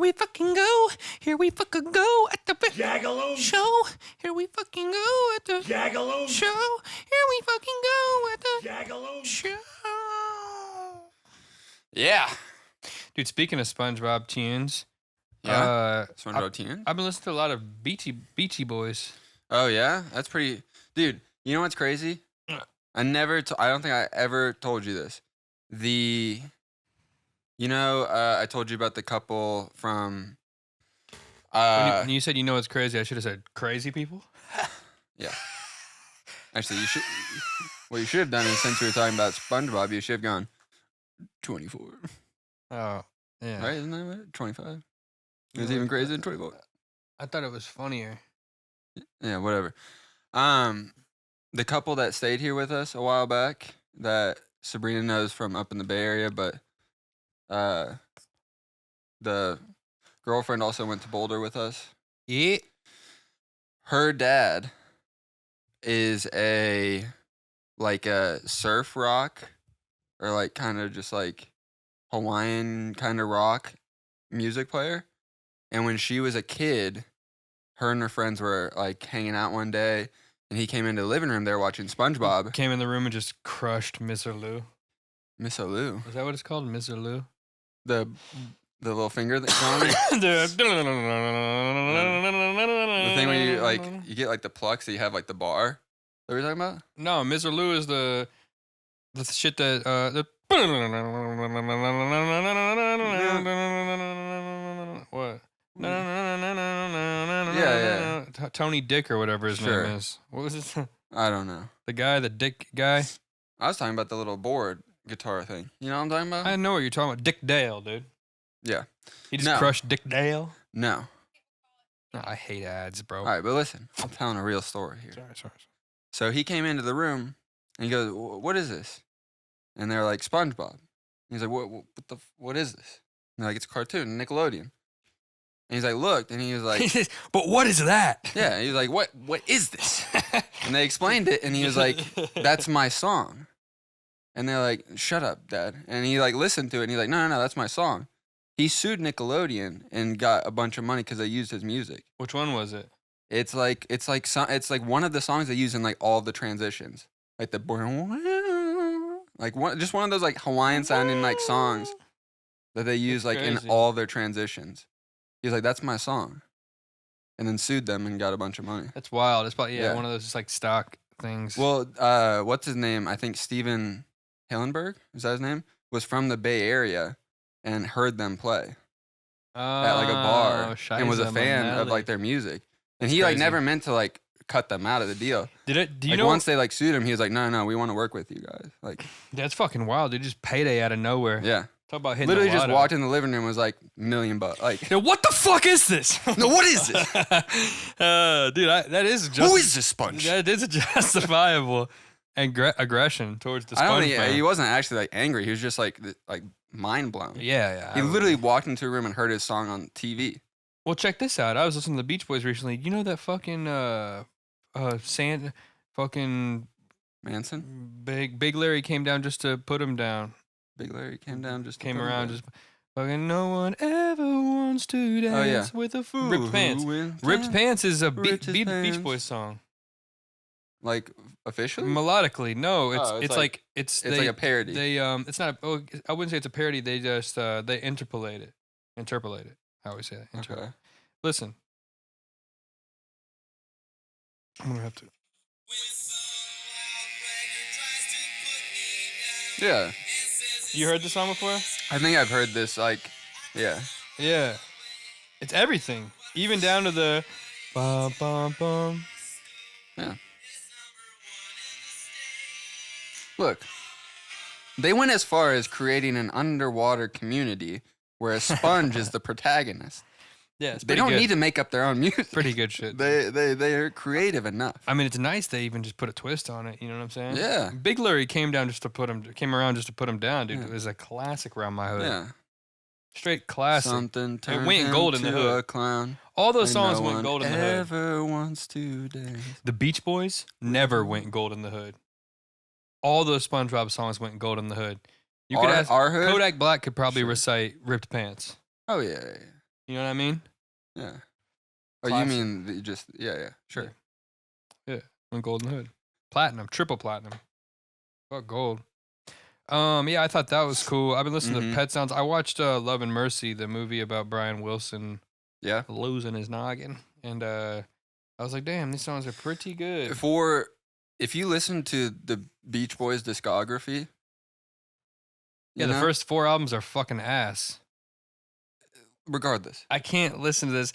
we fucking go. Here we fucking go at the Jagaloon. show. Here we fucking go at the Jagaloon. show. Here we fucking go at the Jagaloon. show. Yeah. Dude, speaking of SpongeBob tunes, SpongeBob tunes? I've been listening to a lot of Beachy Boys. Oh, yeah? That's pretty... Dude, you know what's crazy? I don't think I ever told you this. I told you about the couple from... When you said it's crazy, I should have said crazy people. Yeah. Actually, what you should have done is, since we were talking about SpongeBob, you should have gone 24. Oh, yeah. Right? Isn't that right? 25. It was even crazier than 24. I thought it was funnier. Yeah, whatever. The couple that stayed here with us a while back that Sabrina knows from up in the Bay Area, but the girlfriend also went to Boulder with us. Yeah. Her dad is a surf rock or like kind of just like Hawaiian kind of rock music player. And when she was a kid, her and her friends were like hanging out one day, and he came into the living room. They were watching SpongeBob. Came in the room and just crushed Miss Lou. Miss Lou. Is that what it's called? Miss Lou? The little finger that's on it. The The thing where you get like the pluck, so you have like the bar. Is that what you're talking about? No, Miss Lou is the shit that what? Yeah. Tony Dick or whatever his Sure. name is. What was his? I don't know. The guy, the Dick guy. I was talking about the little board guitar thing. You know what I'm talking about? I know what you're talking about. Dick Dale, dude. Yeah. He just No. crushed Dick Dale. No. Oh, I hate ads, bro. All right, but listen, I'm telling a real story here. Sorry. So he came into the room and he goes, "What is this?" And they're like, "SpongeBob." He's like, "What is this?" And they're like, "It's a cartoon, Nickelodeon." And he's like, "Looked," and he was like, But what is that? "Yeah." He was like, "What is this?" And they explained it, and he was like, "That's my song." And they're like, "Shut up, Dad." And he like listened to it, and he's like, "No, that's my song." He sued Nickelodeon and got a bunch of money because they used his music. Which one was it? It's like one of the songs they use in like all the transitions, like the just one of those like Hawaiian sounding like songs that they use That's like in crazy. all their transitions. He was like, "That's my song," and then sued them and got a bunch of money. That's wild. It's probably Yeah. one of those just like stock things. Well, what's his name? I think Steven Hillenberg, is that his name? Was from the Bay Area and heard them play at like a bar and was a fan of like their music. And That's he like crazy. never meant to like cut them out of the deal. Do you Like know? once they like sued him, he was like, "No, we want to work with you guys." Like, That's fucking wild, dude. Just payday out of nowhere. yeah, Talk about hitting literally the just lotto. walked in the living room, was like $1 million. Like, Yo, what the fuck is this? no, what is this? Dude, that is Who is this sponge? That is a justifiable aggression towards the I don't sponge think fan. he wasn't actually like angry. He was just like mind blown. Yeah. He literally walked into a room and heard his song on TV. Well, check this out. I was listening to the Beach Boys recently. You know that fucking fucking Manson, Big Larry came down just to put him down. Big Larry came down just to Came put him around down. just fucking. No one ever wants to dance yeah. with a fool. Ripped Pants. Wins Ripped time. Pants is a Ripped his Beach pants. Boys song. Like officially? Melodically, no. It's Oh, it's like it's It's like a parody. They it's not. I wouldn't say it's a parody. They just they interpolate it. I always say that. Okay. Listen. I'm gonna have to. Yeah. You heard the song before? I think I've heard this, like, yeah. Yeah. It's everything, even down to the bum bum bum. Yeah. Look, they went as far as creating an underwater community where a sponge is the protagonist. Yeah, it's They pretty don't good. need to make up their own music. Pretty good shit. They're creative enough. I mean, it's nice they even just put a twist on it. You know what I'm saying? Yeah. Big Larry came around just to put him down, dude. Yeah. It was a classic around my hood. Yeah. Straight classic. Something turned went gold in the into hood. a clown. All those and songs no went one gold in the hood. ever wants to dance. The Beach Boys never went gold in the hood. All those SpongeBob songs went gold in the hood. You could ask Our hood? Kodak Black could probably Sure. recite "Ripped Pants." Oh, yeah. You know what I mean? Yeah. Oh, you Classic. mean yeah, sure. Yeah, on Golden Hood. Platinum, triple platinum. Fuck gold. Yeah, I thought that was cool. I've been listening to Mhm. Pet Sounds. I watched Love and Mercy, the movie about Brian Wilson Yeah. losing his noggin, and I was like, damn, these songs are pretty good. If you listen to the Beach Boys discography, Yeah, you the know, first 4 albums are fucking ass. regardless. I can't listen to this.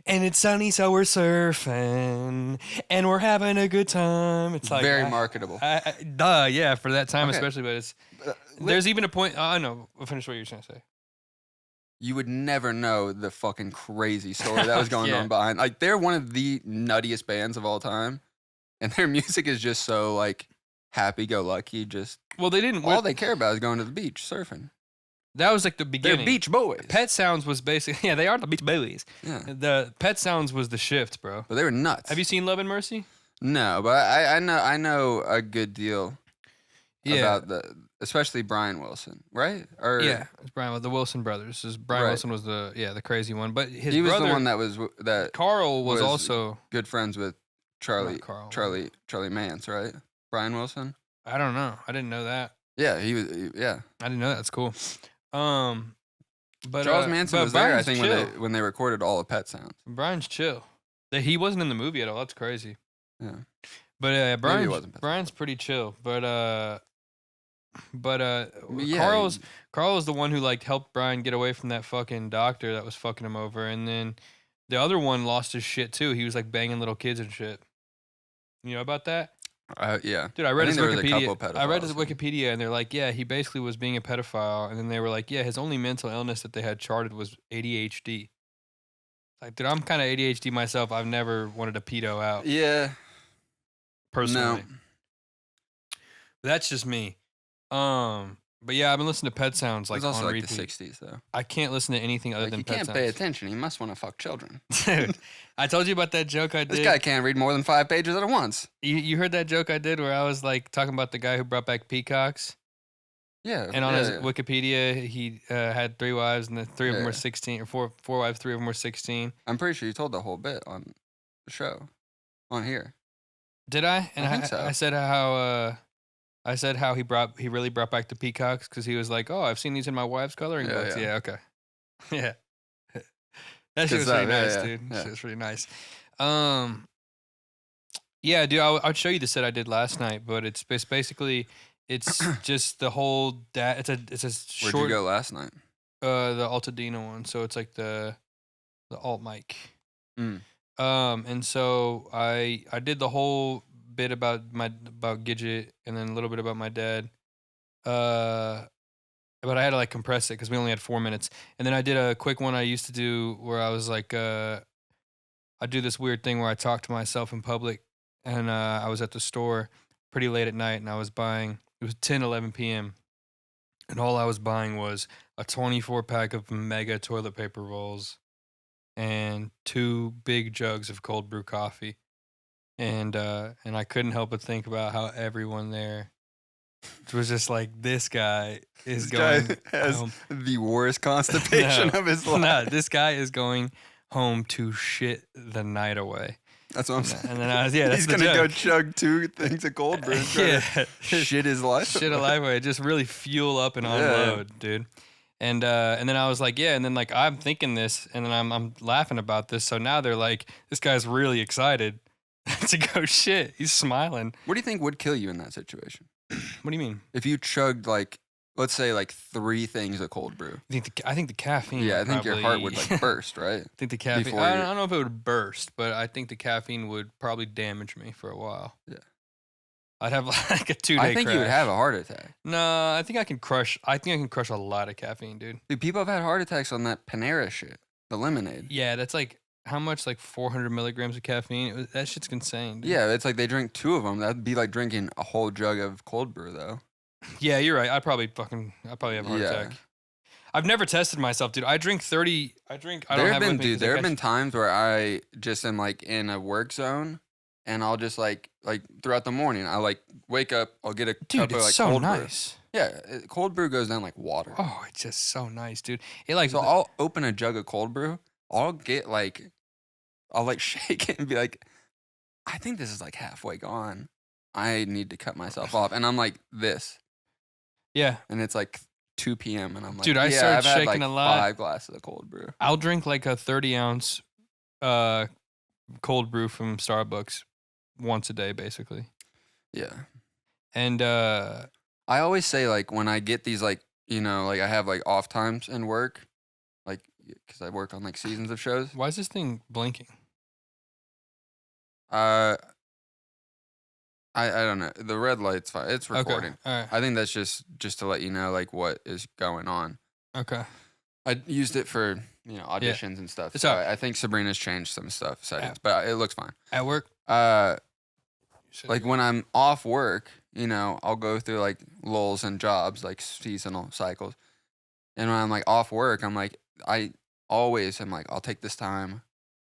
And it's sunny, so we're surfing, and we're having a good time. It's like Very marketable. yeah, for that time Okay. especially. But it's Li- there's even a point. I know. I'll finish what you're trying to say. you would never know the fucking crazy story that was going Yeah. on behind. Like, they're one of the nuttiest bands of all time, and their music is just so like happy-go-lucky. Just Well, they didn't. all they care about is going to the beach, surfing. That was like the They're beginning. Beach Boys. Pet Sounds was basically they are the Beach Boys. Yeah, The Pet Sounds was the shift, bro. but they were nuts. Have you seen Love and Mercy? No, but I know a good deal Yeah. about especially Brian Wilson, right? Or Yeah, it's Brian, the Wilson brothers. Brian Right. Wilson was the crazy one, but his he was brother the one that Carl was was also. good friends with Charlie Not Carl. Charlie Mance, right? Brian Wilson. I don't know. I didn't know that. Yeah, yeah. I didn't know that. That's cool. But Charles Manson but was there, I Brian's think, chill. when they recorded all of Pet Sounds. Brian's chill. He wasn't in the movie at all. That's crazy. Yeah. But Maybe it wasn't Pet Brian's pretty chill. But yeah, Carl is the one who like helped Brian get away from that fucking doctor that was fucking him over, and then the other one lost his shit too. He was like banging little kids and shit. You know about that? yeah. Dude, I read his think there was a Wikipedia. couple I read his pedophiles. Wikipedia, and they're like, yeah, he basically was being a pedophile, and then they were like, yeah, his only mental illness that they had charted was ADHD. Like, dude, I'm kind of ADHD myself. I've never wanted a pedo out Yeah. personally. No. That's just me. But yeah, I've been listening to Pet Sounds It like was also on like repeat. the 60s, though. I can't listen to anything other Like, than you Pet can't Sounds. pay attention. You must want to fuck children. Dude, I told you about that joke I This did. guy can't read more than 5 pages at once. You heard that joke I did where I was like talking about the guy who brought back peacocks, Yeah. and on yeah, his yeah. Wikipedia he had 3 wives, and the 3 of them Yeah, were yeah. 16, or four wives, 3 of them were 16. I'm pretty sure you told the whole bit on the show, on here. Did I? And I think so. I said how he really brought back the peacocks because he was like, oh, I've seen these in my wife's coloring Yeah, books. yeah. Yeah, okay, yeah. Good That shit was stuff, pretty yeah, nice, yeah, dude. yeah. Shit was pretty nice. Yeah, dude, I'll show you the set I did last night, but it's basically it's just the whole it's a Where'd short you go last night? the Altadena one, so it's like the alt mic. Mm. And so I did the whole bit about Gidget and then a little bit about my dad. But I had to like compress it because we only had 4 minutes. And then I did a quick one I used to do where I was like, I do this weird thing where I talk to myself in public. And I was at the store pretty late at night, and I was buying. It was 10:11 p.m. and all I was buying was a 24-pack of mega toilet paper rolls and 2 big jugs of cold brew coffee. And I couldn't help but think about how everyone there was just like, this guy is This guy going has home. the worst constipation No, of his life. no, this guy is going home to shit the night away. That's what I'm saying. And then I was, yeah, that's He's the gonna go joke. chug 2 things of cold brew and try Yeah. to shit his life. Shit alive way, just really fuel up and Yeah. unload, dude. And then I was like, yeah, and then like I'm thinking this, and then I'm laughing about this. So now they're like, this guy's really excited to go shit. He's smiling. What do you think would kill you in that situation? What do you mean? If you chugged like, let's say like 3 things of cold brew. I think the caffeine. Yeah, I would think your heart would probably- like burst, right? I think the caffeine. before I you- don't know if it would burst, but I think the caffeine would probably damage me for a while. Yeah. I'd have like a 2-day I think you would crash. have a heart attack. No, I think I can crush. I think I can crush a lot of caffeine, dude. Dude, people have had heart attacks on that Panera shit, the lemonade. Yeah, that's like how much? Like 400 milligrams of caffeine. That shit's insane. Dude. Yeah, it's like they drink 2 of them. That'd be like drinking a whole jug of cold brew, though. Yeah, you're right. I'd probably have a heart Yeah. attack. I've never tested myself, dude. I drink 30. I don't There have have it been, with me 'cause there I have been catch- times where I just am like in a work zone, and I'll just like throughout the morning, I like wake up, I'll get a Dude, cup of it's like so cold brew. nice. Yeah, cold brew goes down like water. Oh, it's just so nice, dude. It like So I'll open a jug of cold brew, I'll get like I'll like shake it and be like, I think this is like halfway gone. I need to cut myself off. And I'm like this. Yeah. And it's like 2 p.m. and I'm like, Dude, I yeah, started I've had shaking like a lot. 5 glasses of cold brew. I'll drink like a 30-ounce cold brew from Starbucks once a day, basically. Yeah. And I always say like when I get these like, like I have like off times in work, like because I work on like seasons of shows. why is this thing blinking? Uh, I don't know. The red light's fine. It's Okay. recording. All right. I think that's just to let you know like what is going on. Okay. I used it for auditions and stuff. It's So up. I think Sabrina's changed some stuff settings, Yeah. but it looks fine. At work? Like when I'm off work, I'll go through like lulls and jobs, like seasonal cycles. And when I'm like off work, I'm like, I always am like, I'll take this time.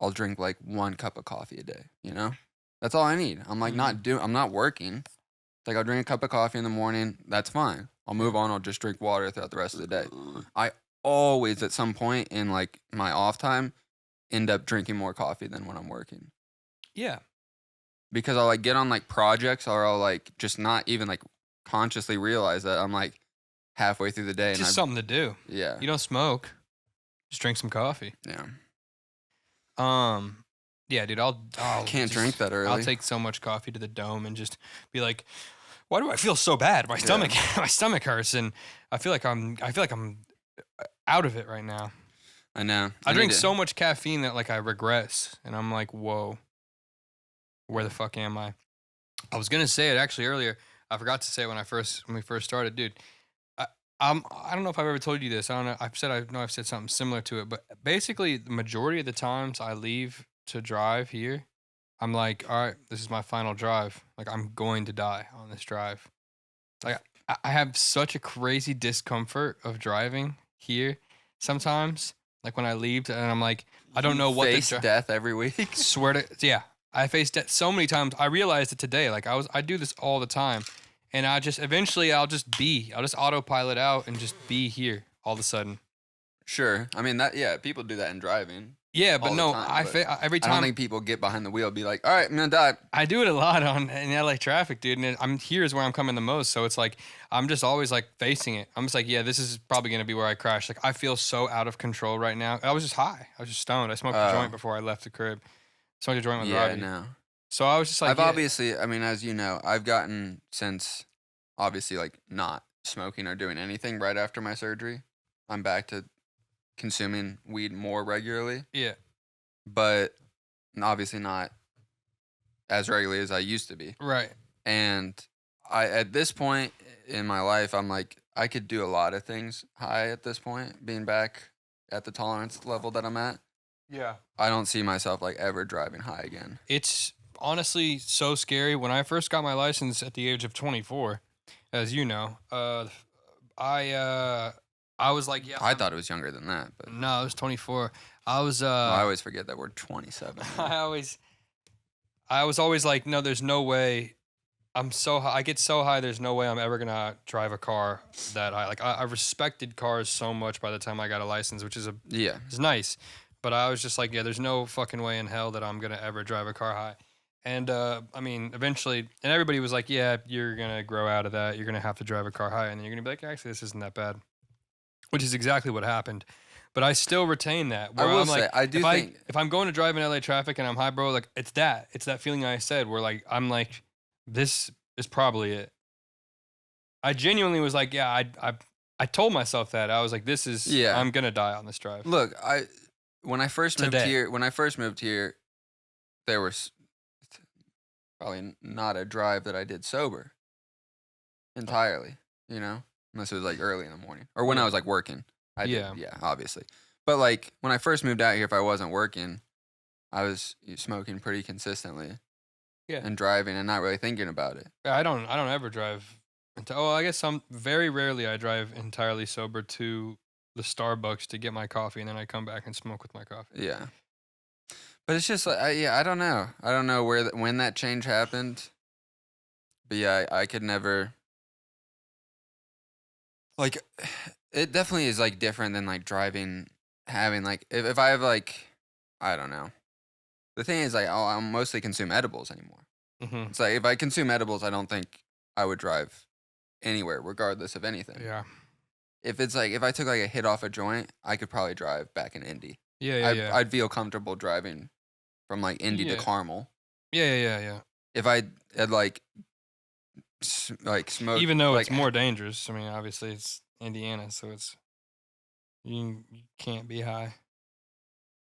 I'll drink like 1 cup of coffee a day, That's all I need. I'm like I'm not working. It's like I'll drink a cup of coffee in the morning. That's fine. I'll move on. I'll just drink water throughout the rest of the day. I always at some point in like my off time end up drinking more coffee than when I'm working. Yeah. Because I'll like get on like projects or I'll like just not even like consciously realize that I'm like halfway through the day. It's just something to do. Yeah. You don't smoke. Just drink some coffee. Yeah. Yeah, dude, I'll Can't drink that early. I'll take so much coffee to the dome and just be like, why do I feel so bad? My stomach hurts, and I feel like I'm out of it right now. I know. I drink so much caffeine that like I regress, and I'm like, whoa, where the fuck am I? I was gonna say it actually earlier. I forgot to say it when we first started, dude. I don't know if I've ever told you this. I don't know. I've said something similar to it, but basically the majority of the times I leave to drive here, I'm like, all right, this is my final drive. Like I'm going to die on this drive. Like I have such a crazy discomfort of driving here sometimes. Like when I leave and I'm like, I don't know what face death every week. Swear to yeah, I faced death so many times. I realized it today. Like I do this all the time. And I'll just autopilot out and just be here all of a sudden. Sure. I mean, people do that in driving. Yeah, but no, every time. I don't think people get behind the wheel and be like, all right, I'm going to die. I do it a lot in LA traffic, dude. And here's where I'm coming the most. So it's like, I'm just always like facing it. I'm just like, yeah, this is probably going to be where I crash. Like, I feel so out of control right now. I was just high. I was just stoned. I smoked a joint before I left the crib. Smoked a joint with Robbie. Yeah, no. So I was just like, obviously, I mean, as you know, I've gotten since obviously like not smoking or doing anything right after my surgery. I'm back to consuming weed more regularly. Yeah. But obviously not as regularly as I used to be. Right. And at this point in my life, I'm like, I could do a lot of things high at this point, being back at the tolerance level that I'm at. Yeah. I don't see myself like ever driving high again. It's honestly so scary. When I first got my license at the age of 24, as you know, I was like, yeah. I thought it was younger than that, but no, I was 24. I was. I always forget that we're 27. I was always like, no, there's no way. I'm so high. I get so high. There's no way I'm ever gonna drive a car that high. Like I respected cars so much by the time I got a license, which is is nice. But I was just like, yeah, there's no fucking way in hell that I'm gonna ever drive a car high. And I mean, eventually, and everybody was like, yeah, you're gonna grow out of that. You're gonna have to drive a car high, and then you're gonna be like, actually, this isn't that bad. Which is exactly what happened. But I still retain that. Where I will I'm say, like, I do think if I'm going to drive in LA traffic and I'm high, bro, like it's that feeling I said where like I'm like, this is probably it. I genuinely was like, yeah, I told myself that. I was like, this is I'm gonna die on this drive. Look, when I first moved here, there was probably not a drive that I did sober entirely, unless it was like early in the morning or when I was like working. Yeah, obviously. But like when I first moved out here, if I wasn't working, I was smoking pretty consistently. Yeah. And driving and not really thinking about it. I don't ever drive. I guess very rarely I drive entirely sober to the Starbucks to get my coffee and then I come back and smoke with my coffee. Yeah. But it's just like, I don't know. I don't know when that change happened. But yeah, I could never. Like, it definitely is like different than like driving having like if I have like I don't know. The thing is like I'll mostly consume edibles anymore. Mm-hmm. It's like if I consume edibles, I don't think I would drive anywhere, regardless of anything. Yeah. If it's like if I took like a hit off a joint, I could probably drive back in Indy. Yeah. Yeah. Yeah. I'd feel comfortable driving from like Indy to Yeah. Carmel. Yeah. Yeah. Yeah. If I had like smoked, Even though like, it's more dangerous. I mean, obviously it's Indiana, so it's you can't be high.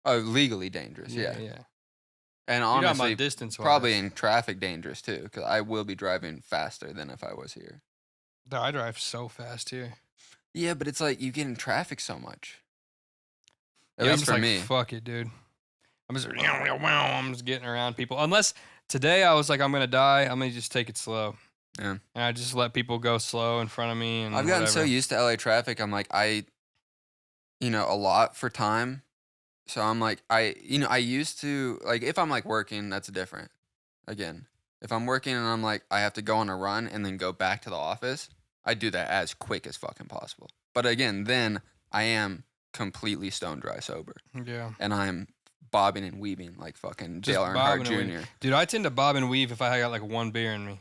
legally dangerous, yeah. Yeah. And You're talking honestly, about distance wise. probably in traffic dangerous too, because I will be driving faster than if I was here. I drive so fast here. Yeah, but it's like you get in traffic so much. At Yeah, I'm least just for like, me. fuck it, dude. I'm just getting around people. Unless today I was like, I'm gonna die. I'm gonna just take it slow. Yeah. And I just let people go slow in front of me. And I've gotten so whatever. used to LA traffic. I'm like, a lot for time. So I'm like, I used to, like, if I'm like working, that's different. Again, if I'm working and I'm like, I have to go on a run and then go back to the office, I do that as quick as fucking possible. But again, then I am completely stone dry sober. Yeah. And I'm bobbing and weaving like fucking Just Dale Earnhardt bobbing and weaving. Jr. Dude, I tend to bob and weave if I got like one beer in me.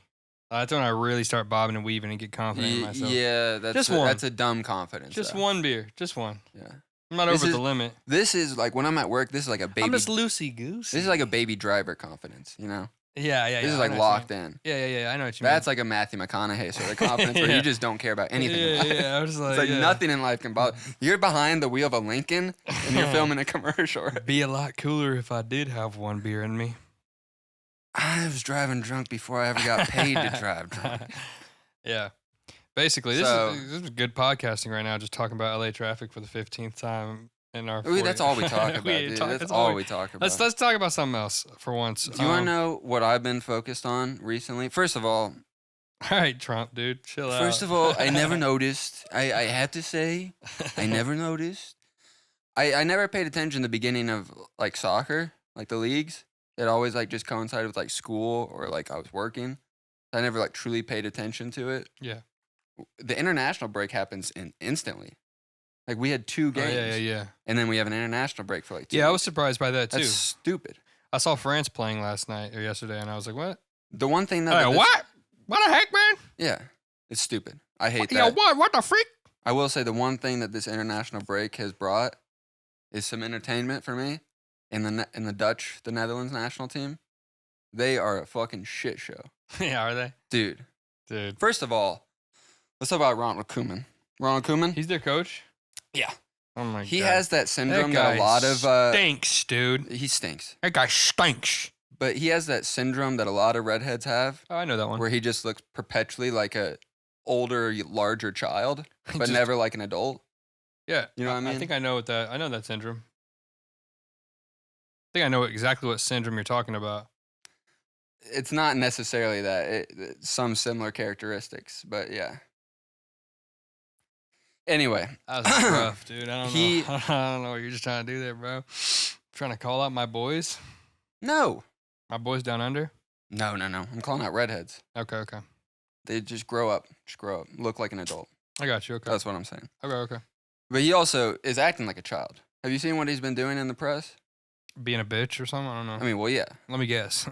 That's when I really start bobbing and weaving and get confident in myself. Yeah, that's a dumb confidence. Just though. one beer. Just one. Yeah. I'm not over the limit. This is like when I'm at work, this is like a baby. I'm just loosey goose. This is like a baby driver confidence, Yeah. This is like locked in. Yeah. I know what you mean. That's like a Matthew McConaughey sort of confidence where you just don't care about anything in life. Yeah. I was like, It's like nothing in life can bother. You're behind the wheel of a Lincoln and you're filming a commercial. It'd be a lot cooler if I did have one beer in me. I was driving drunk before I ever got paid to drive drunk. Yeah. Basically, this So- is good podcasting right now, just talking about LA traffic for the 15th time in our That's all we talk about, dude. That's all we talk about. Let's talk about something else for once. Do you want to know what I've been focused on recently? First of all, All right, Trump, dude, chill out. First of all, I never noticed. I have to say, I never noticed. I never paid attention to the beginning of like soccer, like the leagues. It always like just coincided with like school or like I was working. I never like truly paid attention to it. Yeah. The international break happens instantly. Like we had 2 games. Yeah. And then we have an international break for like 2 Yeah, I was weeks. surprised by that too. That's stupid. I saw France playing last night or yesterday, and I was like, "What? The one thing that What? What the heck, man? Yeah, it's stupid. I hate Yeah, that. what? What the freak?" I will say the one thing that this international break has brought is some entertainment for me. In the Netherlands national team, they are a fucking shit show, Yeah, are they, dude. dude? First of all, let's talk about Ronald Koeman. Ronald Koeman, He's their coach. yeah, Oh my god. he has that syndrome that that a lot of stinks, dude. he stinks, That guy stinks. but he has that syndrome that a lot of redheads have, Oh, I know that one. where he just looks perpetually like a older, larger child, but Just- never like an adult. Yeah, You know what I I mean? think I know what that. I know that syndrome. I think I know exactly what syndrome you're talking about. It's not necessarily that. Some similar characteristics, but yeah. Anyway, That was rough, dude. I don't He- know. I don't know what you're just trying to do there, bro. Trying to call out my boys. no. My boys down under. No. I'm calling out redheads. Okay. They just grow up. Look like an adult. I got you. Okay. That's what I'm saying. Okay. But he also is acting like a child. Have you seen what he's been doing in the press? Being a bitch or something. I don't know. I mean, well, yeah. Let me guess.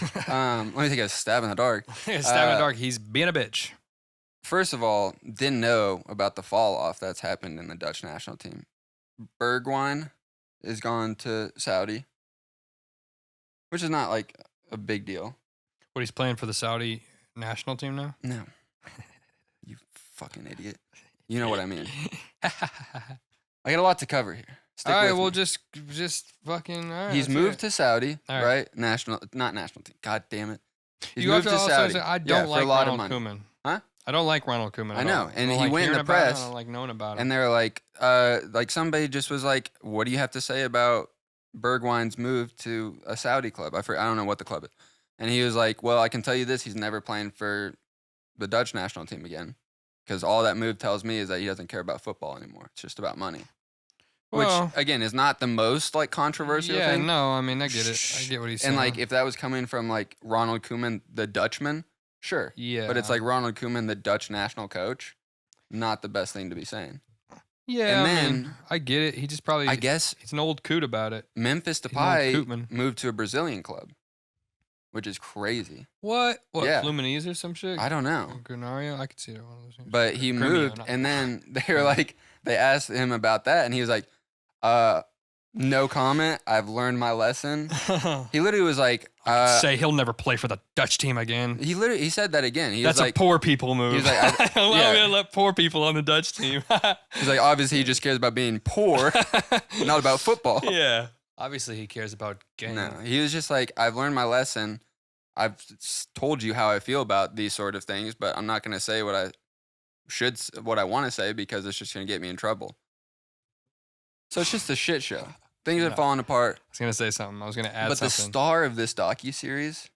Let me take a stab in the dark. Stab in the dark. He's being a bitch. First of all, didn't know about the fall off that's happened in the Dutch national team. Bergwijn is gone to Saudi, which is not like a big deal. What, he's playing for the Saudi national team now? No. You fucking idiot. You know what I mean. I got a lot to cover here. Stick All right, with well, me. just fucking. All right, He's that's moved right. to Saudi, All right. right? Not national team. God damn it. He's You have moved to to also Saudi. say, I Yeah, don't for like a lot of Ronald money. Koeman. Huh? I don't like Ronald Koeman. I at know, all. and I don't he like went in hearing the about him, press, I don't like knowing about him. And they're like somebody just was like, what do you have to say about Bergwijn's move to a Saudi club? I don't know what the club is. And he was like, well, I can tell you this. He's never playing for the Dutch national team again. Because all that move tells me is that he doesn't care about football anymore. It's just about money. Well, Which, again, is not the most, controversial yeah, thing. no, I mean, I get it. I get what he's saying. And, if that was coming from, Ronald Koeman, the Dutchman, sure. yeah. But it's Ronald Koeman, the Dutch national coach, not the best thing to be saying. Yeah, And I mean, then I get it. He just I probably guess he's an old coot about it. Memphis He's an old Depay cootman. moved to a Brazilian club, which is crazy. What? What? Yeah. Fluminense or some shit? I don't know. Or Granario? I could see that one of those things. But he Gremio, moved, not and then they were Gremio. like, they asked him about that, and he was like, no comment. I've learned my lesson. He literally was like, Say he'll never play for the Dutch team again. he said that again. He That's was like, a poor people move. he was like, Why yeah. are we gonna let poor people on the Dutch team? he's like, obviously he just cares about being poor, not about football. Yeah. Obviously, he cares about game. No, he was just like, I've learned my lesson. I've told you how I feel about these sort of things, but I'm not gonna say what I want to say because it's just gonna get me in trouble. So it's just a shit show. Things are Yeah. falling apart. I was gonna say something. I was gonna add But the something. star of this docu-series,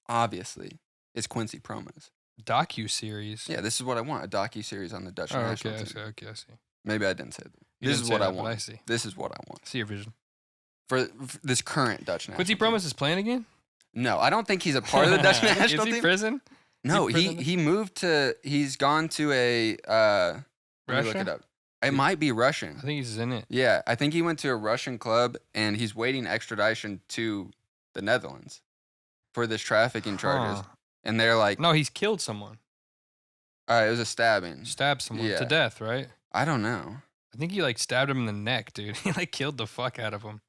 obviously, is Quincy Promes. Docu-series. Yeah, this is what I want, a docu-series on the Dutch Oh, national okay. team. I see. Maybe I didn't say that. You This didn't is say what I that, but want. I see. This is what I want. See your vision. For this current Dutch national Quincy team. Promes is playing again? No, I don't think he's a part of the Dutch national Is he team. prison? No, he prison? he moved to, he's gone to a, let me look Russia? it up. It might be Russian. I think he's in it. Yeah, I think he went to a Russian club and he's waiting extradition to the Netherlands for this trafficking charges. Huh. And they're like, No, he's killed someone. it was a stabbing. Stabbed someone Yeah. to death, right? I don't know. I think he like stabbed him in the neck, dude. He like killed the fuck out of him.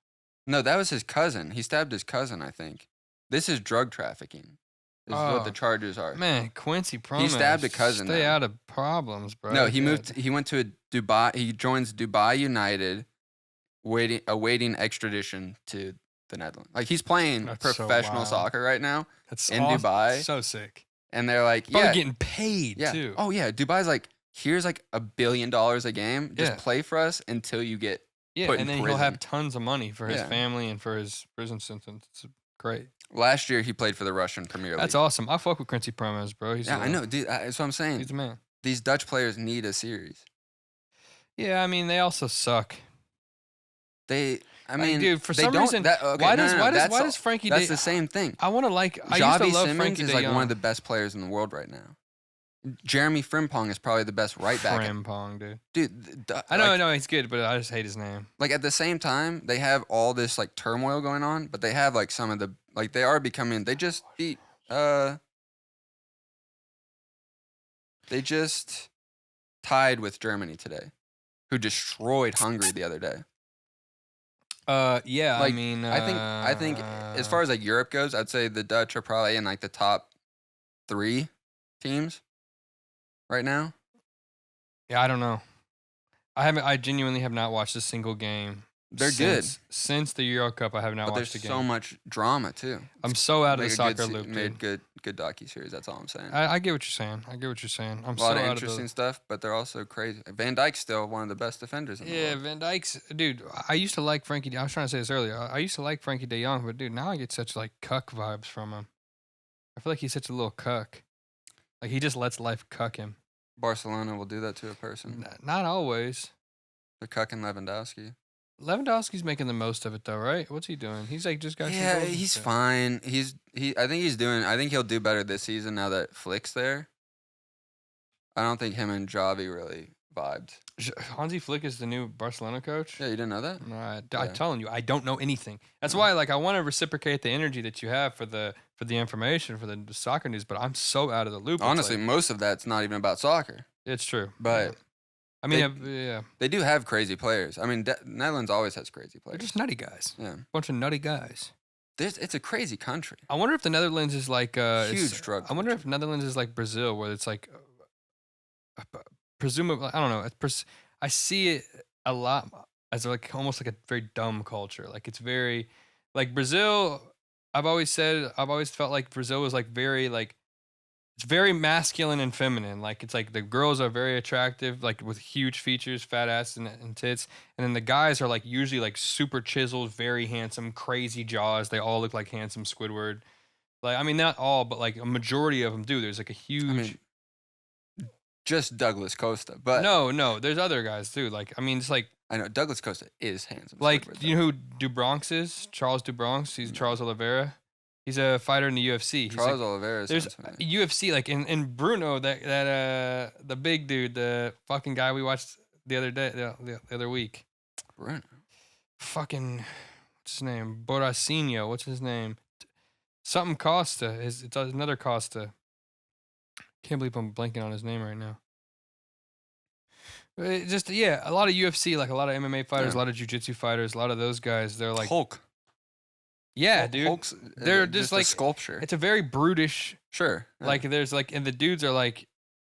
No, that was his cousin. He stabbed his cousin, I think. This is drug trafficking. This is what the Oh, charges are. Man, Quincy Promes. stabbed a cousin, Stay though. out of problems, bro. No, he Good. moved. He went to a Dubai. He joins Dubai United, awaiting extradition to the Netherlands. Like he's playing That's so professional wild. soccer right now, That's in awesome. Dubai. So sick. and they're like, Probably yeah, getting paid yeah. too. Oh yeah, Dubai's like, here's like $1 billion a game. Just Yeah. play for us until you get. yeah, put and in then he'll have prison. tons of money for his Yeah. family and for his prison sentence. It's great. Last year he played for the Russian Premier League. That's awesome. I fuck with Quincy Promes, bro. He's Yeah, I know, dude. That's what I'm saying. He's the man. These Dutch players need a series. Yeah, I mean they also suck. I mean, dude, for they some don't- reason, okay, why no, does no, why that's does Frankie? That's De, the same thing. I want to like. I used to Javi love Simmons Frankie is De like Jong. one of the best players in the world right now. Jeremy Frimpong is probably the best right back. Frimpong, dude. Dude, I know he's good, but I just hate his name. like at the same time, they have all this like turmoil going on, but they have like some of the like they are becoming. They just beat. They just tied with Germany today, who destroyed Hungary the other day. Yeah, Like, I mean, I think as far as like Europe goes, I'd say the Dutch are probably in like the top 3 teams right now. yeah, I don't know. I genuinely have not watched a single game. They're good. Since the Euro Cup. I have not But watched there's a so game. much drama too. I'm so out of the Make a soccer good loop, made dude. good docu-series. That's all I'm saying. I get what you're saying. I'm A so lot of out interesting of stuff, but they're also crazy. Van Dijk's still one of the best defenders in the. the Yeah, world. Van Dijk's dude. I used to like Frankie. I was trying to say this earlier. I used to like Frankie De Jong, but dude, now I get such like cuck vibes from him. I feel like he's such a little cuck. Like he just lets life cuck him. Barcelona will do that to a person. Not always. They're cucking Lewandowski. Lewandowski's making the most of it though, right? What's he doing? He's like just got. some Yeah, goals and he's shit. fine. I think he'll do better this season now that Flick's there. I don't think him and Javi really vibed. Hansi Flick is the new Barcelona coach. Yeah, you didn't know that? No, I'm Yeah. telling you, I don't know anything. That's No. why, like, I want to reciprocate the energy that you have for the information for the soccer news, but I'm so out of the loop. It's Honestly, like- most of that's not even about soccer. it's true. But yeah. I mean, yeah, they do have crazy players. I mean, Netherlands always has crazy they're players. just nutty guys. Yeah, Bunch of nutty guys. it's a crazy country. I wonder if the Netherlands is like Huge drug I wonder if Netherlands is like Brazil, where it's like presumably, I don't know. I see it a lot as like almost like a very dumb culture. Like it's very like Brazil. I've always felt like Brazil was like very like it's very masculine and feminine. Like it's like the girls are very attractive, like with huge features, fat ass and tits, and then the guys are like usually like super chiseled, very handsome, crazy jaws. They all look like handsome Squidward. Like I mean, not all, but like a majority of them do. There's like a huge. I mean, just Douglas Costa, but No, there's other guys too. Like I mean, it's like I know Douglas Costa is handsome. like Squidward, do you know who Dubronx is? Charles Dubronx. He's No. Charles Oliveira. He's a fighter in the UFC. He's Charles like, Oliveira is there's handsome. UFC like in Bruno that the big dude, the fucking guy we watched the other day, the other week. Bruno. Fucking, what's his name? Boracinho. What's his name? Something Costa. It's another Costa. Can't believe I'm blanking on his name right now. But a lot of UFC, like a lot of MMA fighters, a lot of jiu-jitsu fighters, a lot of those guys, they're like Hulk. Yeah, dude. Hulk's They're just like a sculpture. It's a very brutish. Sure. Yeah. Like there's like, and the dudes are like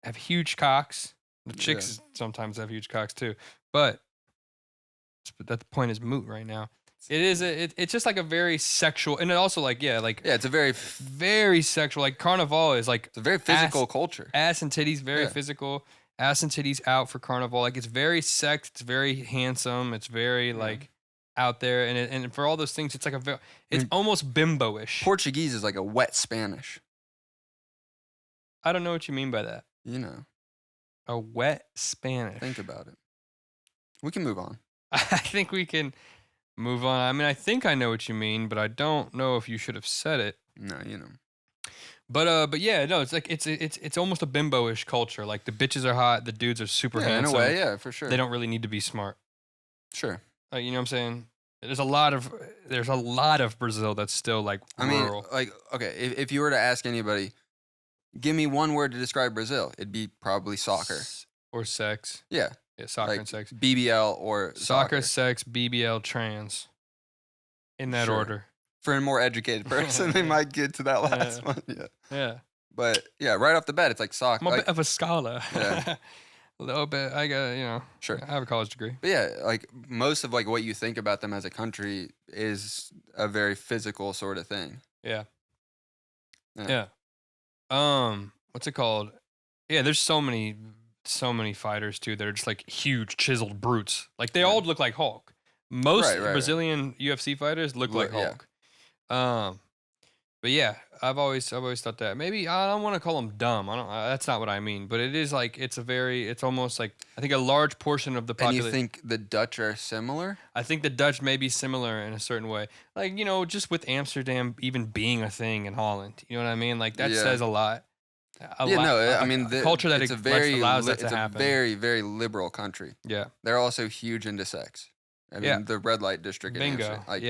have huge cocks. The chicks sometimes have huge cocks too, but that point is moot right now. It is it's just like a very sexual, and it also like it's a very very sexual. Like Carnival is like it's a very physical culture. Ass and titties, very physical. Ass and titties out for Carnival. Like it's very sex. It's very handsome. It's very like out there, and for all those things, it's like it's almost bimbo-ish. Portuguese is like a wet Spanish. I don't know what you mean by that. You know, a wet Spanish. Think about it. We can move on. I think we can move on. I mean, I think I know what you mean, but I don't know if you should have said it. No, you know. But yeah, no, it's like it's almost a bimbo-ish culture. Like the bitches are hot, the dudes are super handsome. In a way, yeah, for sure. They don't really need to be smart. Sure. You know what I'm saying? There's a lot of Brazil that's still like rural. I mean, like okay, if you were to ask anybody, give me one word to describe Brazil, it'd be probably soccer or sex. Yeah. Yeah, soccer like and sex. BBL or soccer, sex, BBL, trans. In that order. For a more educated person, they might get to that last one. Yeah. Yeah. But yeah, right off the bat, it's like soccer. I'm a bit of a scholar. Yeah. A little bit. I got, Sure. I have a college degree. But yeah, like most of like what you think about them as a country is a very physical sort of thing. Yeah. Yeah. What's it called? Yeah, there's so many fighters too that are just like huge chiseled brutes. Like they all look like Hulk. Most Brazilian UFC fighters look like Hulk. But yeah, I've always thought that. Maybe I don't want to call them dumb. I don't. That's not what I mean. But it is like it's almost like I think a large portion of the population. And you think the Dutch are similar? I think the Dutch may be similar in a certain way. Like just with Amsterdam even being a thing in Holland. You know what I mean? Like that says a lot. I mean the culture that allows that to happen. It's a very, very liberal country. Yeah, they're also huge into sex. I mean, the red light district in Amsterdam. Like,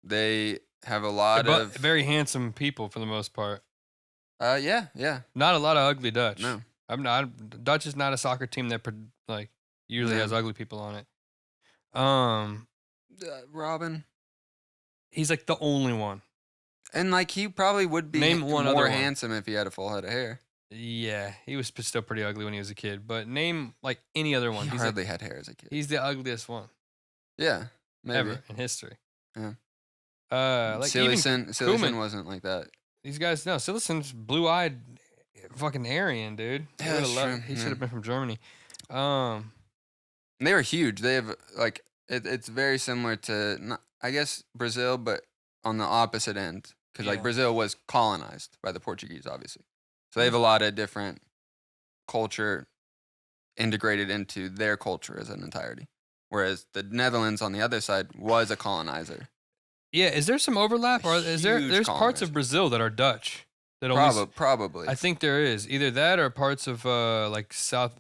they have a lot of very handsome people for the most part. Yeah. Not a lot of ugly Dutch. No, I'm not. Dutch is not a soccer team that like usually has ugly people on it. Robin, he's like the only one. And like he probably would be name one more other handsome if he had a full head of hair. Yeah, he was still pretty ugly when he was a kid. But name like any other one. He hardly had hair as a kid. He's the ugliest one. Yeah, maybe ever in history. Yeah. Like Silicon wasn't like that. These guys, no, Silicon's blue-eyed, fucking Aryan, dude. Yeah, he should have been from Germany. And they were huge. They have like it's very similar to I guess Brazil, but on the opposite end. Because like Brazil was colonized by the Portuguese, obviously. So they have a lot of different culture integrated into their culture as an entirety. Whereas the Netherlands on the other side was a colonizer. Yeah, is there some overlap, or there's parts of Brazil that are Dutch? Probably. I think there is either that or parts of South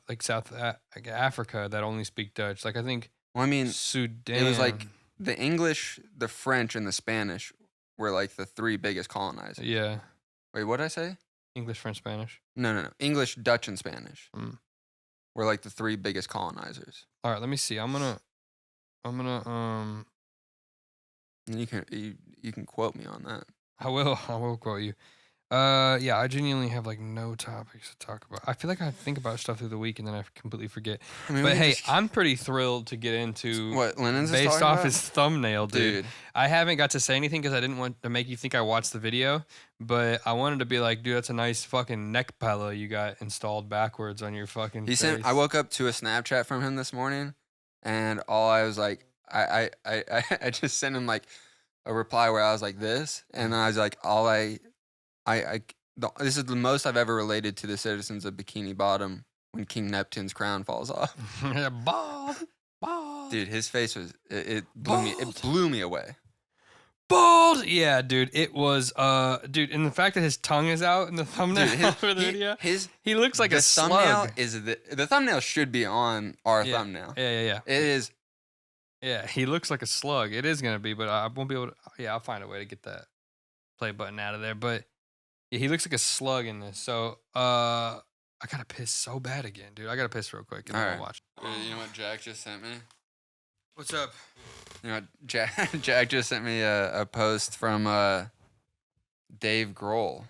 Africa that only speak Dutch. Like I think. Well, I mean, Sudan. It was like the English, the French, and the Spanish were like the three biggest colonizers. Yeah. Wait, what did I say? English, French, Spanish. No. English, Dutch, and Spanish were like the three biggest colonizers. All right, let me see. I'm gonna. And you can quote me on that. I will quote you. Yeah, I genuinely have like no topics to talk about. I feel like I think about stuff through the week and then I completely forget. I mean, but hey, I'm pretty thrilled to get into what Lennon's based off about? His thumbnail, dude. I haven't got to say anything because I didn't want to make you think I watched the video, but I wanted to be like, dude, that's a nice fucking neck pillow you got installed backwards on your fucking face. I woke up to a Snapchat from him this morning, and all I was like, I just sent him like a reply where I was like this, and I was like, this is the most I've ever related to the citizens of Bikini Bottom when King Neptune's crown falls off. Bald. Dude, his face was it blew me away. bald. Yeah, dude, it was dude, and the fact that his tongue is out in the thumbnail for the video, he looks like a thumbnail slug. is the thumbnail should be on our Yeah, thumbnail. yeah. It is. Yeah, he looks like a slug. It is gonna be, but I won't be able to. Yeah, I'll find a way to get that play button out of there. But yeah, he looks like a slug in this. So I gotta piss so bad again, dude. I gotta piss real quick and All then right. we'll watch. You know what Jack just sent me? What's up? You know what Jack just sent me a post from Dave Grohl.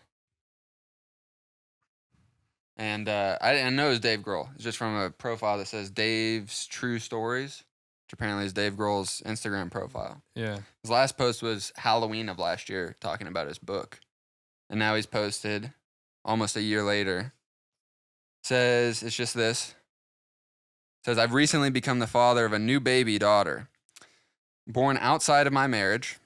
And I didn't know it was Dave Grohl. It's just from a profile that says Dave's True Stories, which apparently is Dave Grohl's Instagram profile. Yeah. His last post was Halloween of last year, talking about his book. And now he's posted almost a year later. Says, it's just this. Says, I've recently become the father of a new baby daughter, born outside of my marriage.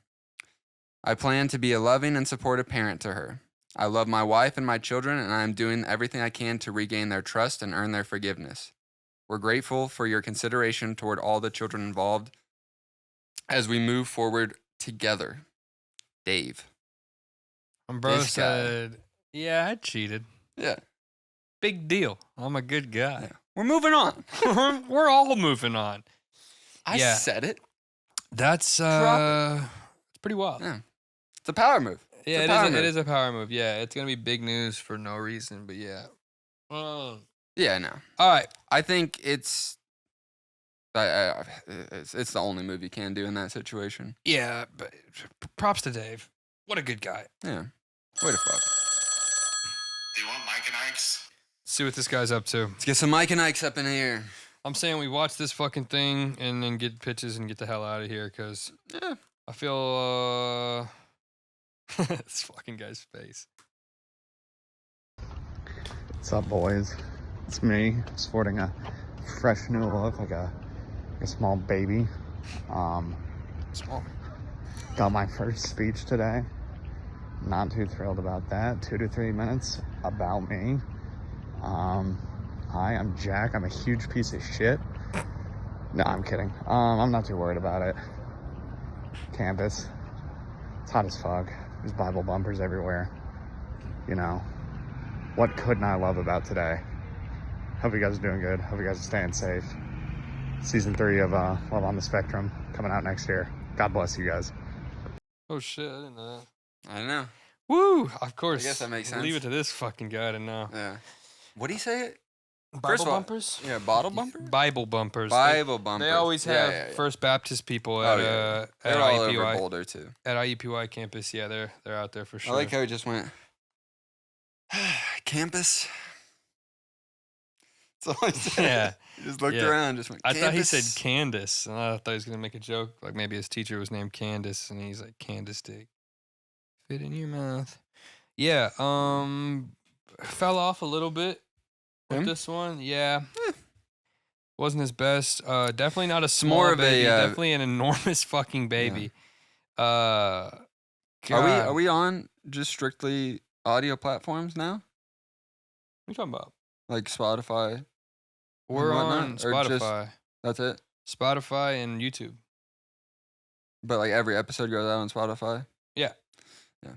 I plan to be a loving and supportive parent to her. I love my wife and my children, and I am doing everything I can to regain their trust and earn their forgiveness. We're grateful for your consideration toward all the children involved as we move forward together. Dave. And bro This guy. said, yeah, I cheated. Yeah. Big deal. I'm a good guy. We're moving on. We're all moving on. I said it. That's Drop it's pretty wild. Yeah. It's a power move. Yeah, It's a power move. it is a power move. Yeah, it's gonna be big news for no reason, but yeah. Yeah, no. All right. I think it's the only move you can do in that situation. Yeah, but props to Dave. What a good guy. Yeah. Way to fuck. Do you want Mike and Ike's? See what this guy's up to. Let's get some Mike and Ike's up in here. I'm saying we watch this fucking thing and then get pitches and get the hell out of here because Yeah. I feel this fucking guy's face. What's up, boys? It's me, sporting a fresh new look, like a small baby. Small. Got my first speech today. Not too thrilled about that. 2 to 3 minutes about me. Hi, I'm Jack. I'm a huge piece of shit. No, I'm kidding. I'm not too worried about it. Campus. It's hot as fuck. There's Bible bumpers everywhere. You know, what couldn't I love about today? Hope you guys are doing good. Hope you guys are staying safe. Season 3 of Love on the Spectrum coming out next year. God bless you guys. Oh shit, I didn't know that. I don't know. Woo! Of course. I guess that makes sense. Leave it to this fucking guy to know. Yeah. What do you say? Bible of all, bumpers? Yeah, bottle bumper? Bible bumpers. Bible bumpers. They always have Yeah. First Baptist people Oh, at yeah. at They're all over IUPUI. Boulder, too. At IUPUI campus, yeah, they're out there for sure. I like how he just went, campus. That's all he said. Yeah. He just looked Yeah. around, just went, I thought he said campus. Candace, and I thought he was gonna make a joke, like maybe his teacher was named Candace, and he's like Candace dick. Fit in your mouth. Yeah, fell off a little bit with Him? this one. Yeah. Wasn't his best. Definitely not a small more of a, baby. Definitely an enormous fucking baby. Are God. we on just strictly audio platforms now? What are you talking about? Like Spotify? We're whatnot, on or just- Spotify. That's it? Spotify and YouTube. But like every episode goes out on Spotify? Yeah. Yeah.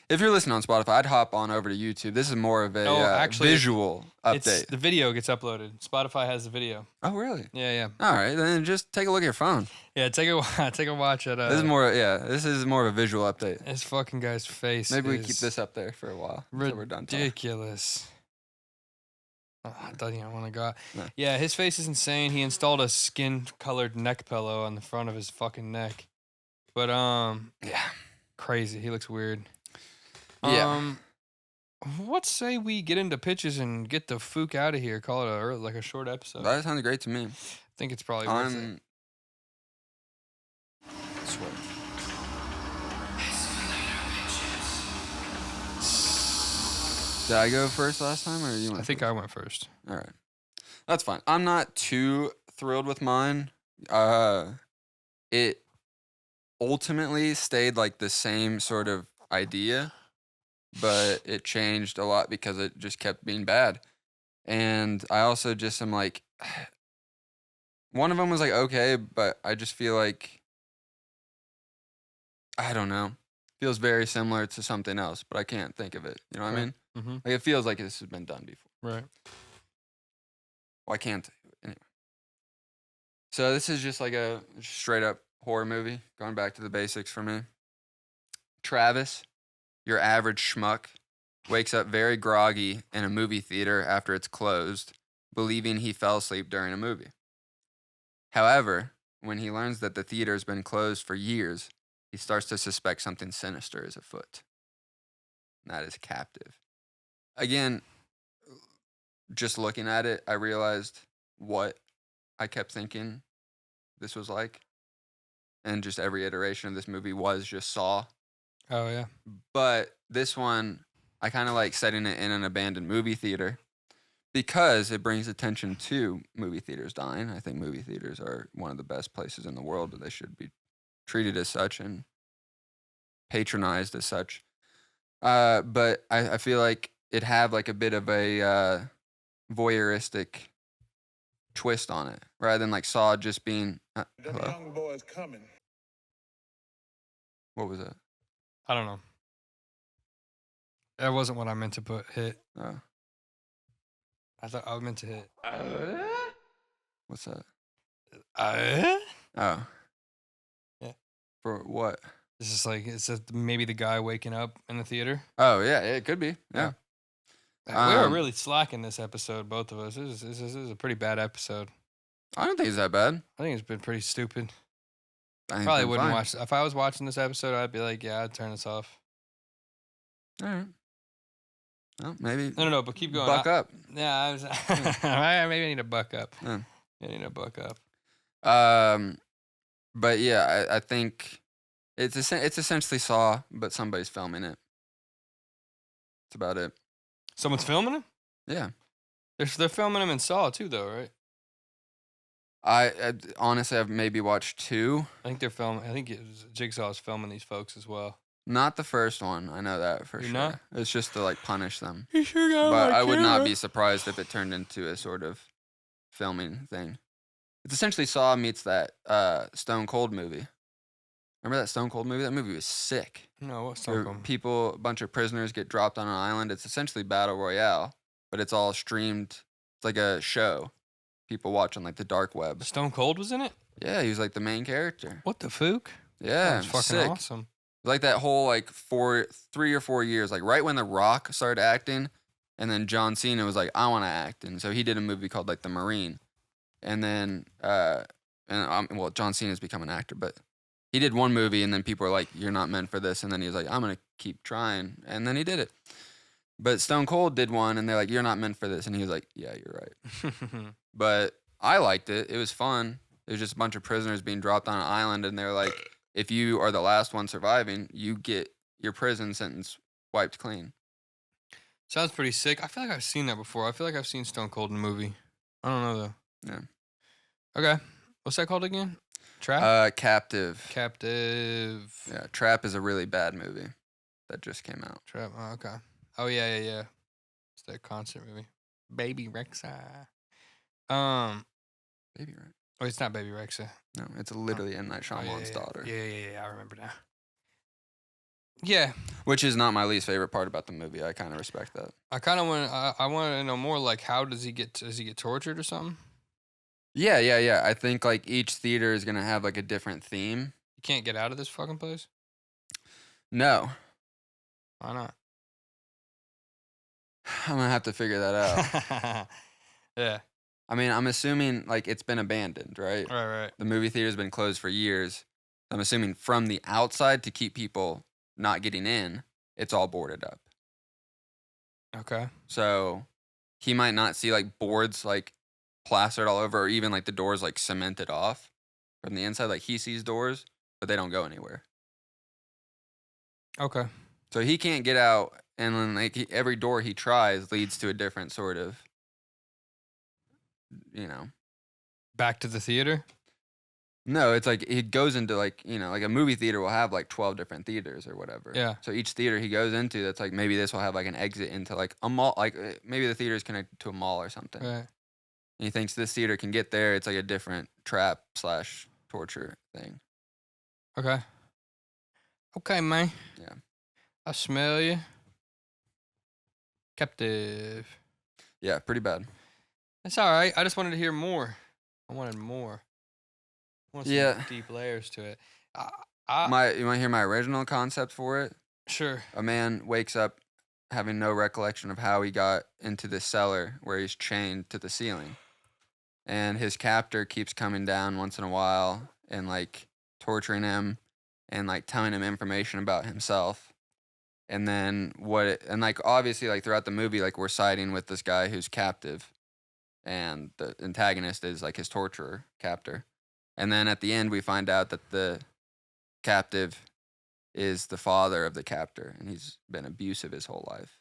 If you're listening on Spotify, I'd hop on over to YouTube. This is more of a No, actually, visual update. The video gets uploaded. Spotify has the video. Oh, really? Yeah. All right, then just take a look at your phone. Yeah, take a watch at This is more of a visual update. this fucking guy's face. Maybe we is keep this up there for a while until we're done talking. ridiculous. Oh, I thought you want to go. No. Yeah, his face is insane. He installed a skin-colored neck pillow on the front of his fucking neck. But Yeah. crazy. He looks weird. Yeah. What say we get into pitches and get the fook out of here? Call it a short episode. That sounds great to me. I think it's probably worth it. I'm. Swear. Did I go first last time, or you went? I think I went first. All right, that's fine. I'm not too thrilled with mine. It ultimately stayed like the same sort of idea, but it changed a lot because it just kept being bad. And I also just am like, one of them was like okay, but I just feel like I don't know. Feels very similar to something else, but I can't think of it. You know what I Okay. mean? Mm-hmm. Like it feels like this has been done before. Right. Well, I can't. Anyway. So this is just like a straight up horror movie. Going back to the basics for me. Travis, your average schmuck, wakes up very groggy in a movie theater after it's closed, believing he fell asleep during a movie. However, when he learns that the theater has been closed for years, he starts to suspect something sinister is afoot. And that is Captive. Again, just looking at it, I realized what I kept thinking this was like. And just every iteration of this movie was just Saw. Oh yeah. But this one, I kind of like setting it in an abandoned movie theater because it brings attention to movie theaters dying. I think movie theaters are one of the best places in the world, but they should be treated as such and patronized as such. But I feel like it had like a bit of a voyeuristic twist on it, rather than like Saw just being. Them Hello? young boys coming. What was that? I don't know. That wasn't what I meant to hit. Oh, I thought I meant to hit. what's that? Uh? Oh, Yeah. For what? It's just like it's just maybe the guy waking up in the theater. Oh yeah, it could be. Yeah. We were Um, really slacking this episode, both of us. This is a pretty bad episode. I don't think it's that bad. I think it's been pretty stupid. I think it's Probably been wouldn't fine. watch. If I was watching this episode, I'd be like, yeah, I'd turn this off. All right. Well, maybe No, but keep going. buck up. Yeah, I was. Maybe I need to buck up. Yeah. I need to buck up. But yeah, I think it's essentially Saw, but somebody's filming it. That's about it. Someone's filming him. Yeah. They're filming him in Saw too, though, right? I honestly I've maybe watched 2. I think they're filming. I think Jigsaw's filming these folks as well. Not the first one. I know that for You're sure. not? It's just to like punish them. You sure got But I would not be surprised if it turned into a sort of filming thing. It's essentially Saw meets that Stone Cold movie. Remember that Stone Cold movie? That movie was sick. No, what's Where Stone Cold? people, a bunch of prisoners get dropped on an island. It's essentially Battle Royale, but it's all streamed. It's like a show. People watch on like the dark web. Stone Cold was in it. Yeah, he was like the main character. What the fook? Yeah, That was fucking sick. awesome. Like that whole like 3 or 4 years, like right when The Rock started acting, and then John Cena was like, I want to act, and so he did a movie called like The Marine, and then well, John Cena's become an actor, but he did one movie, and then people were like, you're not meant for this, and then he was like, I'm gonna keep trying, and then he did it. But Stone Cold did one, and they're like, you're not meant for this, and he was like, yeah, you're right. But I liked it. It was fun. It was just a bunch of prisoners being dropped on an island, and they're like, if you are the last one surviving, you get your prison sentence wiped clean. Sounds pretty sick. I feel like I've seen that before. I feel like I've seen Stone Cold in a movie. I don't know though. Yeah. Okay. What's that called again? Trap? Captive. Captive. Yeah, Trap is a really bad movie that just came out. Trap. Oh, okay. Oh yeah. It's that concert movie. Baby Rexa. Baby, right? Oh, it's not Baby Rexa. No, it's literally M. Night Oh, Shyamalan's daughter. Yeah. I remember now. Yeah, Which is not my least favorite part about the movie. I kind of respect that. I kind of want. I want to know more. Like, how does he get? Does he get tortured or something? Yeah. I think like each theater is gonna have like a different theme. You can't get out of this fucking place. No, Why not? I'm gonna have to figure that out. Yeah. I mean, I'm assuming like it's been abandoned, right? Right. The movie theater's been closed for years. I'm assuming from the outside to keep people not getting in, it's all boarded up. Okay. So he might not see like boards like plastered all over, or even like the doors like cemented off from the inside. Like he sees doors, but they don't go anywhere. Okay. So he can't get out, and then like every door he tries leads to a different sort of, Back to the theater. No, it's like he goes into like, like a movie theater will have like 12 different theaters or whatever. Yeah. So each theater he goes into, that's like maybe this will have like an exit into like a mall, like maybe the theater is connected to a mall or something. Right. And he thinks this theater can get there. It's like a different trap/torture thing. Okay. Okay, man. Yeah. I smell you. Captive. Yeah, pretty bad. That's all right. I just wanted to hear more. I wanted more. I want some Yeah. deep layers to it. You want to hear my original concept for it? Sure. A man wakes up having no recollection of how he got into the cellar where he's chained to the ceiling. And his captor keeps coming down once in a while and like torturing him and like telling him information about himself. And then like obviously like throughout the movie, like we're siding with this guy who's captive and the antagonist is like his torturer captor. And then at the end we find out that the captive is the father of the captor and he's been abusive his whole life.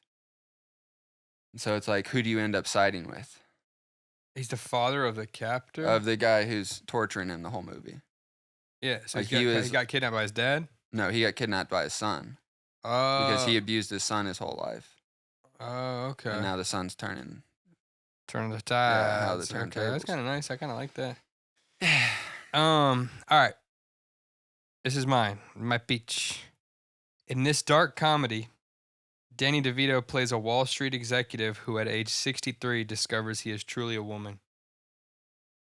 And so it's like, who do you end up siding with? He's the father of the captor? Of the guy who's torturing him the whole movie. Yeah, so like he got kidnapped by his dad? No, he got kidnapped by his son. Oh. Because he abused his son his whole life. Oh, okay. And now the son's turning. Turn the tides. Yeah, how the Okay, turntables. that's kind of nice. I kind of like that. All right. This is mine. My peach. In this dark comedy, Danny DeVito plays a Wall Street executive who at age 63 discovers he is truly a woman.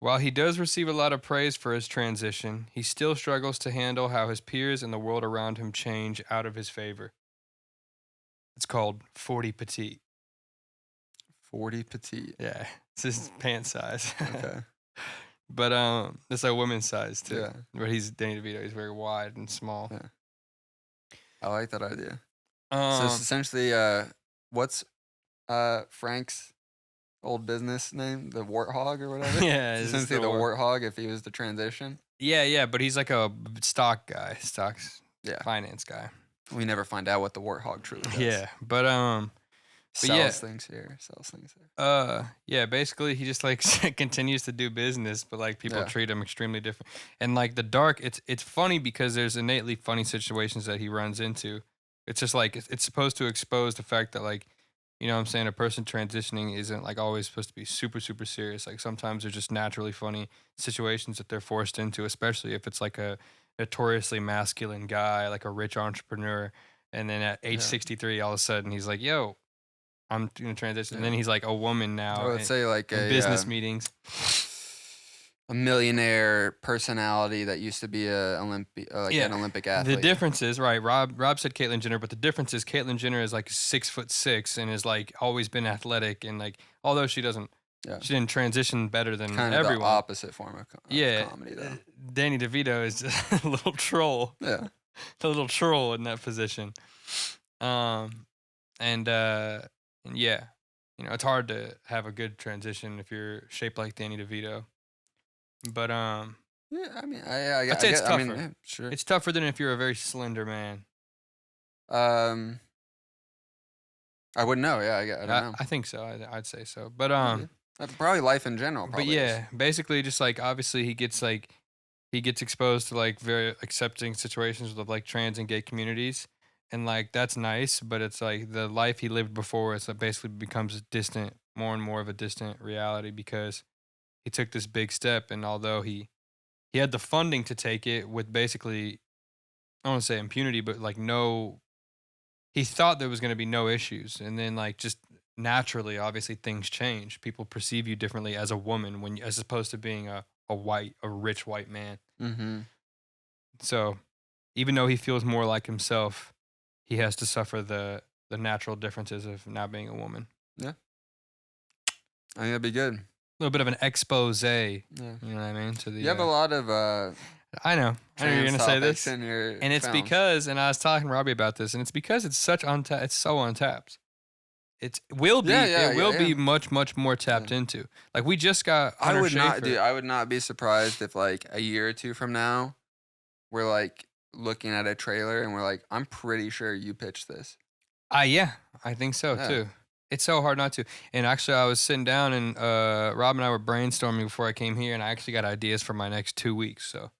While he does receive a lot of praise for his transition, he still struggles to handle how his peers and the world around him change out of his favor. It's called 40 Petite. 40 petite. Yeah, it's his pant size. Okay. But it's like women's size too. Yeah. But he's Danny DeVito. He's very wide and small. Yeah. I like that idea. So Um, it's essentially, what's Frank's old business name? The Warthog or whatever? yeah, It's it's essentially the Warthog if he was the transition. yeah, but he's like a stock guy, Yeah. finance guy. We never find out what the Warthog truly does. Yeah, but Sells yeah. things here, sells things there. yeah, basically he just like continues to do business, but like people Yeah. treat him extremely different. And like the dark, it's funny because there's innately funny situations that he runs into. It's just like it's supposed to expose the fact that like, you know what I'm saying, a person transitioning isn't like always supposed to be super super serious. Like sometimes there's just naturally funny situations that they're forced into, especially if it's like a notoriously masculine guy, like a rich entrepreneur, and then at age Yeah. 63 all of a sudden he's like, "Yo, I'm gonna transition," and Yeah. then he's like a woman now. I would in- say like in a business meetings. a millionaire personality that used to be an Olympic athlete. The difference is right. Rob said Caitlyn Jenner, but the difference is Caitlyn Jenner is like 6'6" and is like always been athletic and like although she didn't transition better than kind of everyone. the opposite form of Yeah, comedy though. Danny DeVito is a little troll, Yeah. a little troll in that position. And yeah, you know it's hard to have a good transition if you're shaped like Danny DeVito. But Yeah, I mean, I I'd say it's I mean, tougher. yeah, sure. it's tougher than if you're a very slender man. I wouldn't know. Yeah, I don't know. I think so. I'd say so. But Maybe. Probably life in general. but Probably yeah, basically just like obviously he gets exposed to like very accepting situations with like trans and gay communities, and like that's nice. But it's like the life he lived before is basically becomes distant, more and more of a distant reality because he took this big step, and although he had the funding to take it with basically I don't want to say impunity, but like no, he thought there was going to be no issues, and then like just naturally, obviously things change. People perceive you differently as a woman when as opposed to being a rich white man. Mm-hmm. So even though he feels more like himself, he has to suffer the natural differences of now being a woman. I think that'd be good. A little bit of an expose, Yeah. you know what I mean? To the You have a lot of I know you're gonna say this, in your and it's films. because, and I was talking to Robbie about this, and it's because it's such it's so untapped. It will be much more tapped into. Like we just got. I Hunter would not, Schafer. dude. I would not be surprised if like a year or two from now, we're like looking at a trailer and we're like, I'm pretty sure you pitched this. Yeah, I think so Yeah. too. It's so hard not to. And actually, I was sitting down and Rob and I were brainstorming before I came here, and I actually got ideas for my next 2 weeks. So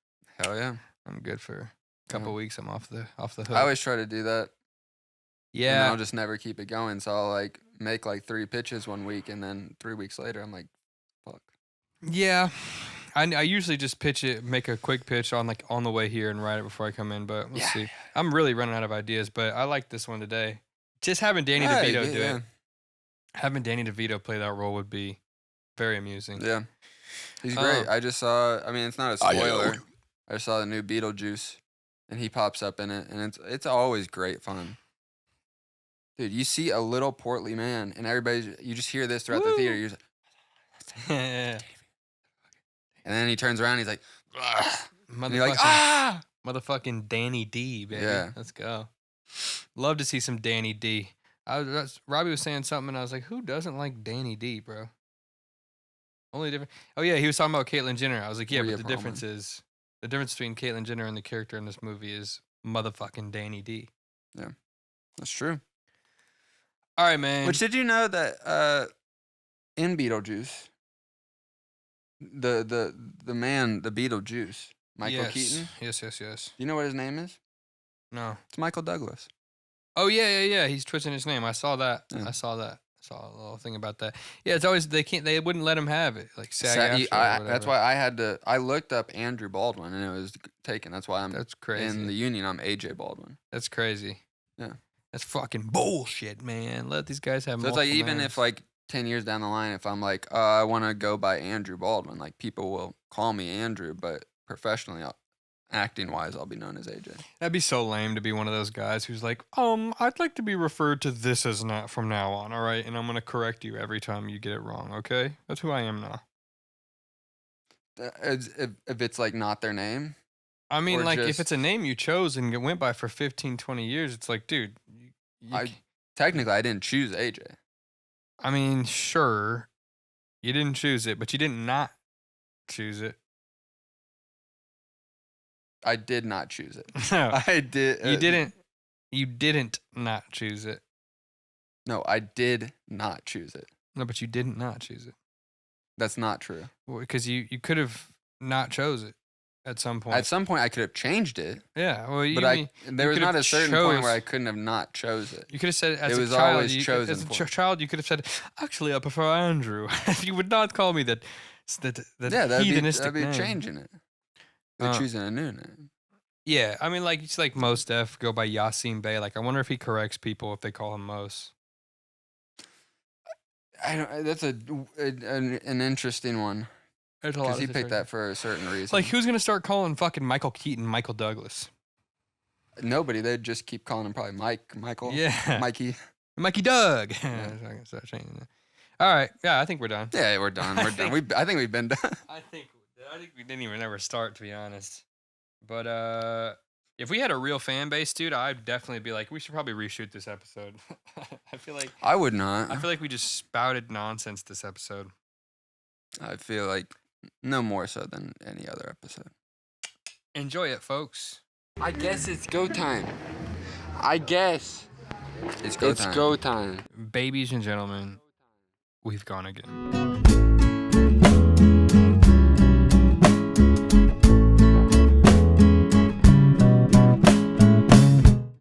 Hell yeah. I'm good for a couple Yeah. weeks. I'm off the hook. I always try to do that. And then yeah, I'll just never keep it going. So I'll like make like 3 pitches one week, and then 3 weeks later, I'm like, fuck. yeah. I usually just pitch it, make a quick pitch on the way here and write it before I come in, but we'll Yeah, see. I'm really running out of ideas, but I like this one today. Just having Danny Yeah, DeVito do yeah. it. Having Danny DeVito play that role would be very amusing. Yeah. He's great. I just saw, I mean, it's not a spoiler. I just saw the new Beetlejuice, and he pops up in it, and it's always great fun. Dude, you see a little portly man, and you just hear this throughout the theater. You're just like, and then he turns around, and he's like, and you're like, Motherfucking Danny D, baby. Yeah. Let's go. Love to see some Danny D. Robbie was saying something, and I was like, who doesn't like Danny D, bro? Only different. Oh, yeah, he was talking about Caitlyn Jenner. I was like, yeah, Rhea but the difference between Caitlyn Jenner and the character in this movie is motherfucking Danny D. Yeah, that's true. All right, man. Which, did you know that in Beetlejuice, the man, the Beetlejuice, Michael Keaton, Yes. do you know what his name is? No. It's Michael Douglas. Oh, yeah. He's twitching his name. I saw that. Yeah. I saw a little thing about that. Yeah, it's always, they wouldn't let him have it. Like, SAG-AFTRA or whatever. That's why I looked up Andrew Baldwin, and it was taken. That's why That's crazy. in the union, I'm AJ Baldwin. That's crazy. Yeah. That's fucking bullshit, man. Let these guys have So it's like, multiple even names. if like 10 years down the line, if I'm like, I want to go by Andrew Baldwin, like people will call me Andrew, but professionally, acting wise, I'll be known as AJ. That'd be so lame to be one of those guys who's like, I'd like to be referred to this as from now on, all right? And I'm going to correct you every time you get it wrong, okay? That's who I am now. If it's like not their name. I mean, Or like, if just- it's a name you chose and went by for 15, 20 years, it's like, dude, Technically, I didn't choose AJ. I mean, sure, you didn't choose it, but you didn't not choose it. I did not choose it. No, I did. you didn't not choose it. No, I did not choose it. No, but you didn't not choose it. That's not true. Because you could have not chose it at some point. At some point, I could have changed it, Yeah, well, but there was could not have a certain point chose- where I couldn't have not chose it. You could have said as It a was child. always chosen as a for. child, you could have said, "Actually, I prefer Andrew." You would not call me that. Yeah, that'd heathenistic be name. changing it. They're Uh, choosing a new name. Yeah, I mean, like it's like Mos Def go by Yasin Bey. Like, I wonder if he corrects people if they call him Mos. I don't. That's an interesting one There's a lot because of he picked situations. that for a certain reason. Like, who's gonna start calling fucking Michael Keaton Michael Douglas? Nobody. They'd just keep calling him probably Michael. Yeah, Mikey. Mikey Doug. So I can start changing that. All right, yeah, I think we're done. Yeah, we're done. We're done. I think we've been done. I think we didn't even ever start, to be honest. But if we had a real fan base, dude, I'd definitely be like, we should probably reshoot this episode. I feel I would not. like we just spouted nonsense this episode. I feel like no more so than any other episode. Enjoy it, folks. I guess it's go time. I guess it's go time. Babies and gentlemen, we've gone again.